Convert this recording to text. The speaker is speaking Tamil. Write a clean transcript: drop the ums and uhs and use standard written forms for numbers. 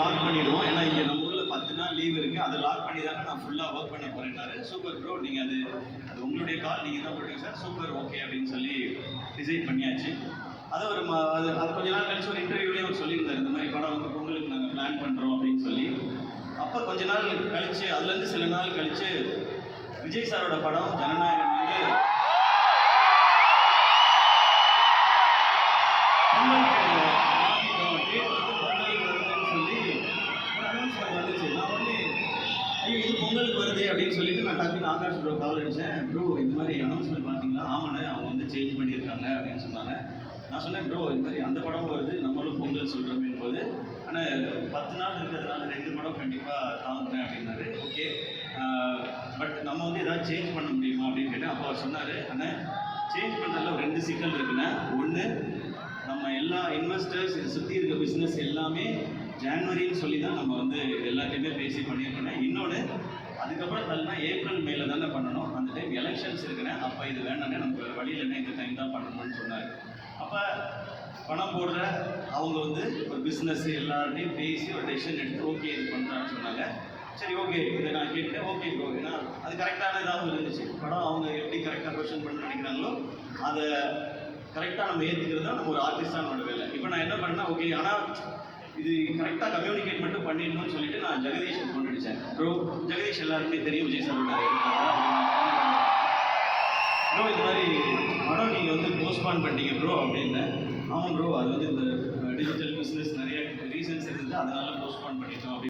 லாக் பண்ணிடுவோம். ஏன்னா இங்கே நம்ம ஊரில் 10 நாள் லீவ் இருக்குது, அதை லாக் பண்ணி தானே நான் ஃபுல்லாக ஒர்க் பண்ண போகிறேன்னாரு. சூப்பர் ப்ரோ, நீங்கள் அது உங்களுடைய கால், நீங்கள் தான் ப்ரொடியூசர், சூப்பர் ஓகே அப்படின்னு சொல்லி டிசைட் பண்ணியாச்சு. அதை ஒரு அது கொஞ்ச நாள் கழிச்சு ஒரு இன்டர்வியூலேயே அவர் சொல்லியிருந்தார், இந்த மாதிரி படம் வந்து பொங்கலுக்கு நாங்கள் பிளான் பண்ணுறோம் அப்படின்னு சொல்லி. அப்போ கொஞ்ச நாள் கழிச்சு, அதுலேருந்து சில நாள் கழிச்சு விஜய் சாரோட படம் ஜனநாயகன் வந்து பொங்கலுக்கு வருது அப்படின்னு சொல்லிட்டு நான் டக்குன்னு ஆகாஷ் ப்ரோ கால் அடித்தேன். ப்ரோ இந்த மாதிரி அனௌன்ஸ்மெண்ட் பார்த்தீங்களா? ஆமாண்ணே, அவங்க வந்து சேஞ்ச் பண்ணியிருக்காங்க அப்படின்னு சொன்னாங்க. நான் சொன்னேன், ப்ரோ இந்த மாதிரி அந்த படம் வருது, நம்மளும் பொங்கல் சொல்கிறோமே போது, ஆனால் 10 நாள் இருக்கிறதுனால 2 படம் கண்டிப்பாக தாங்குறேன் அப்படின்னாரு. ஓகே, பட் நம்ம வந்து ஏதாவது சேஞ்ச் பண்ண முடியுமா அப்படின்னு கேட்டேன். அப்போ அவர் சொன்னார், ஆனால் சேஞ்ச் பண்ணுறதுல 2 சிக்கல் இருக்குண்ணே. ஒன்று, நம்ம எல்லா இன்வெஸ்டர்ஸ் இதை சுற்றி இருக்க பிஸ்னஸ் எல்லாமே ஜான்வரின்னு சொல்லி தான் நம்ம வந்து எல்லாத்தையுமே பேசி பண்ணியிருக்கோம். இன்னொன்று, அதுக்கப்புறம் தள்ளினா ஏப்ரல் மேல தானே பண்ணணும், அந்த டைம் எலெக்ஷன்ஸ் இருக்குன்னு, அப்போ இது வேணானே நமக்கு வேறு வழியில் என்ன இந்த டைம் தான் பண்ணணும்னு சொன்னார். அப்போ பணம் போடுற அவங்க வந்து ஒரு பிஸ்னஸ் எல்லார்ட்டையும் பேசி ஒரு டெசிஷன் எடுத்து ஓகே இது பண்ணுறான்னு சொன்னாங்க. சரி ஓகே, இதை நான் கேட்டேன். ஓகே ப்ரோ, ஏன்னா அது கரெக்டான இதாகவும் இருந்துச்சு. படம் அவங்க எப்படி கரெக்டாக கொஷன் பண்ண நினைக்கிறாங்களோ அதை கரெக்டாக நம்ம ஏற்றுக்கிறது தான் நம்ம ஒரு ஆர்டிஸ்டாக நம்மளோட வேலை. இப்போ நான் என்ன பண்ணேன், ஓகே ஆனால் இது கரெக்டாக கம்யூனிகேட் மட்டும் பண்ணிடணும்னு சொல்லிட்டு நான் ஜெகதீஷை ஃபோன் அடித்தேன். ப்ரோ, ஜெகதீஷ் எல்லாருமே தெரியும், விஜய் சாரோட ப்ரோ இந்த மாதிரி படம் நீங்கள் வந்து போஸ்ட்பான் பண்ணிட்டீங்க ப்ரோ அப்படின்னு. ஆமாம் ப்ரோ, அது வந்து இந்த டிஜிட்டல் பிஸ்னஸ் நிறைய ரீசன்ஸ் இருக்குது, அதனால போஸ்ட்பான் பண்ணிட்டோம் அப்படின்னு.